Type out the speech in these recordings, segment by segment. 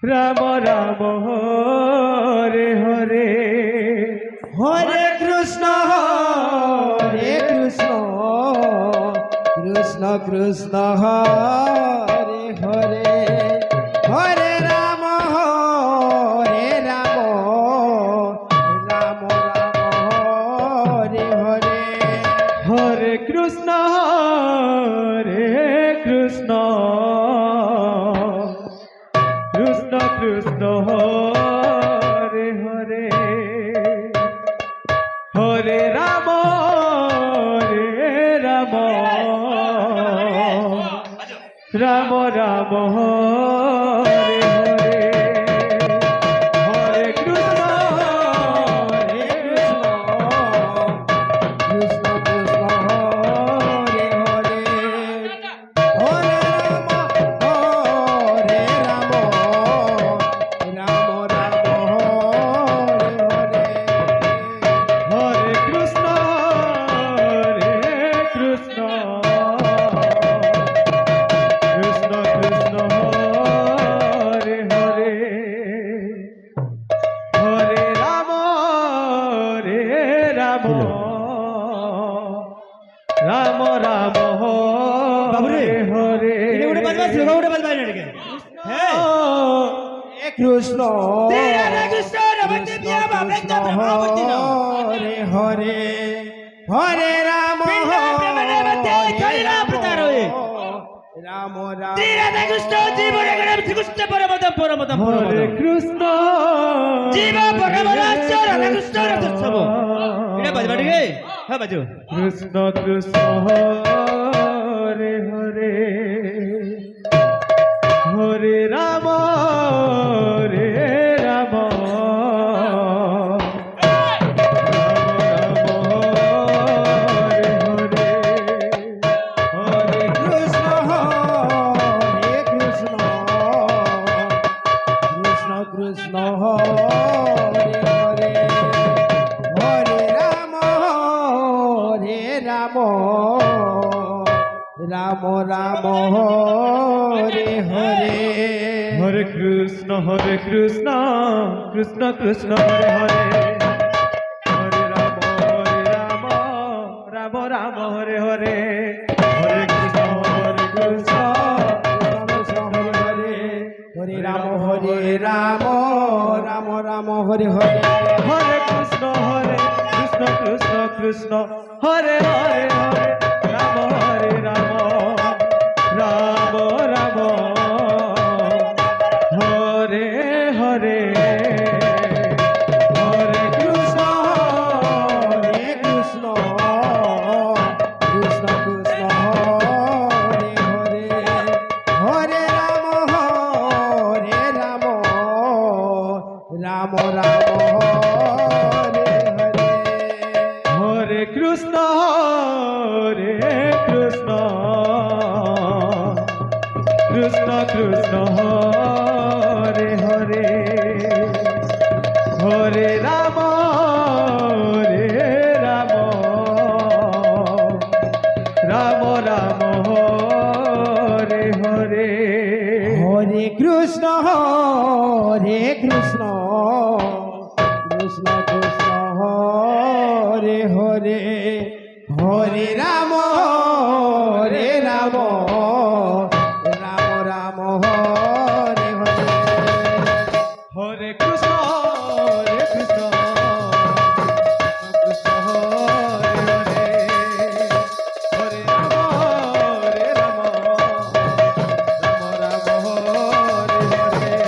Ram Ram Hare Hare Hare Krishna Krishna Krishna Hare Hare Hare Ram Ram Ram Hare Hare Hare Krishna Krishna Krishna Hare Hare Hare Ram Ram Ram Hare Hare Hare Krishna Krishna Krishna Hare Hare Hare Ram Ram Ram Hare Hare Hare Krishna Krishna Krishna Krishna Hare Hare Hare Ram Ram Ram Hare Hare Krishna Hare Hare Hare Ram Ram Hare Krishna Krishna Krishna Hare Hare Hare Ram Ram Krishna Hare Hare Hare Ram Ram Ram Hare Hare Hare Krishna Krishna Krishna Hare Hare Hare Ram Ram Ram Hare Hare Hare Krishna Hare Ram Ram Ram Hare Hare Hare Krishna Krishna Krishna Hare Hare Hare Ram Ram Ram Hare Hare Hare Krishna Krishna Krishna Krishna Hare Hare Hare Ram Ram Ram Hare Hare Hare Krishna Krishna Krishna Hare Hare Hare Ram Ram Ram Hare Hare Hare Krishna Krishna Krishna Hare Hare Hare Ram Ram Ram Hare Hare Hare Krishna Krishna Hare Hare Hare Ram Ram Ram Hare Hare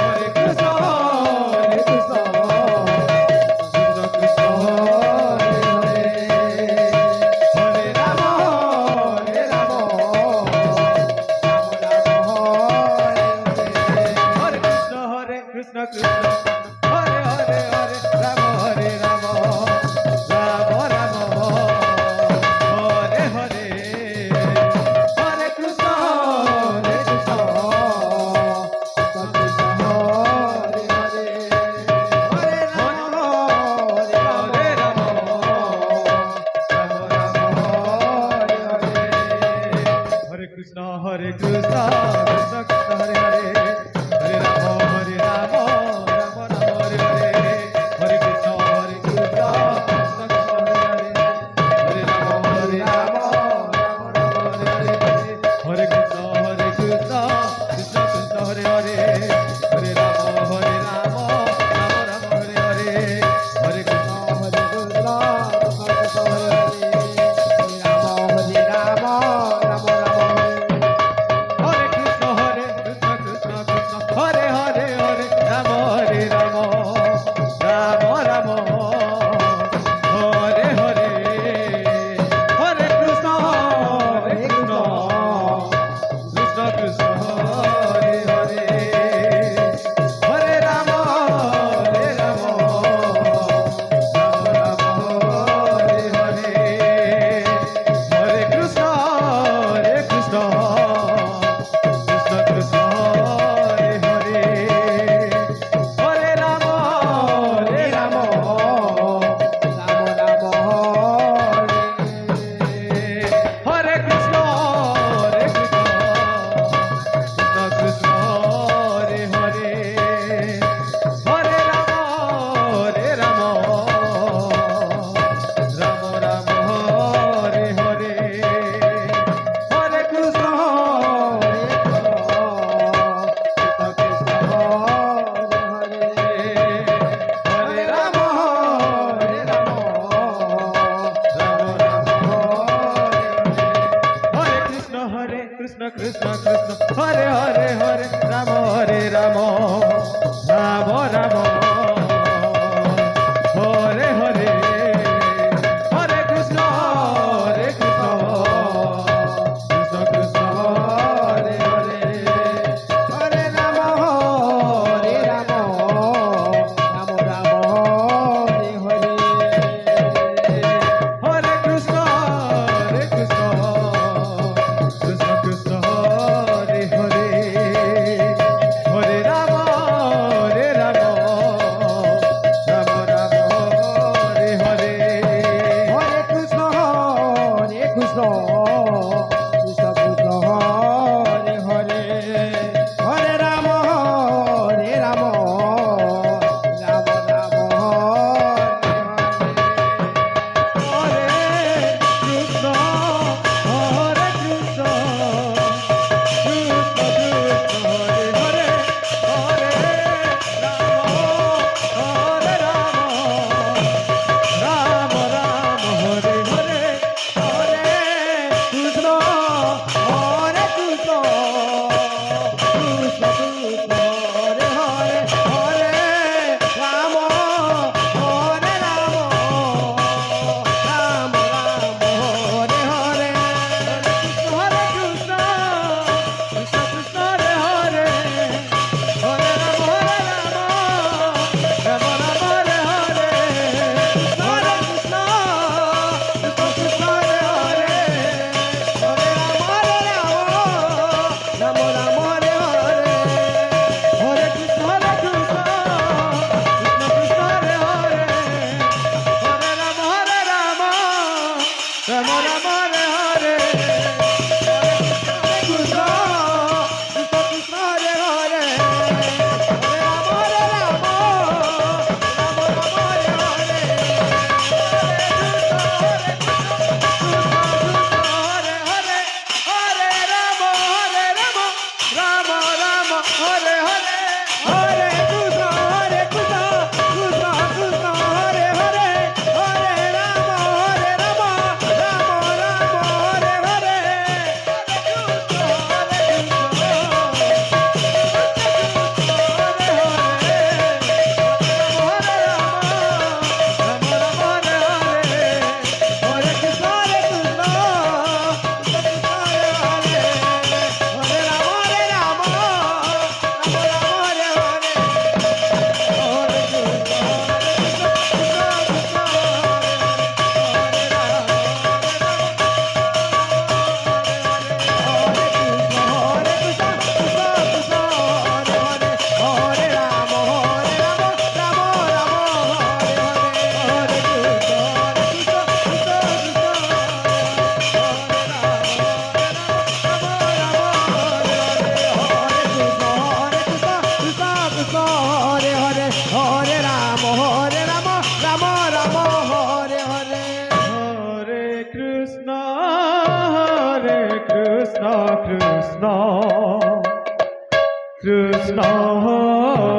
Hare Krishna Krishna Krishna Hare Hare Hare Ram Hare Krishna Krishna Hare Hare Hare Ram Ram Hare Hare Hare Krishna Krishna Hare Hare Hare Ram Hare Ram Hare Hare Hare Krishna Krishna Krishna Hare Hare Hare Krishna Krishna Krishna Hare Hare Hare Rama Hare Rama Rama Rama Hare Hare Hare Krishna Krishna Krishna Hare Hare Hare Rama, Hare Rama, Rama Rama, Hare Hare. Hare Krishna Krishna Krishna Hare Hare Hare Rama Rama Rama Hare Hare Hare Krishna, Krishna Krishna, Hare Hare. Hare Rama, Hare Rama, Rama Rama, Hare Hare. Hare Krishna Krishna Krishna Hare Hare Hare Rama Rama Rama Hare Hare Krishna Krishna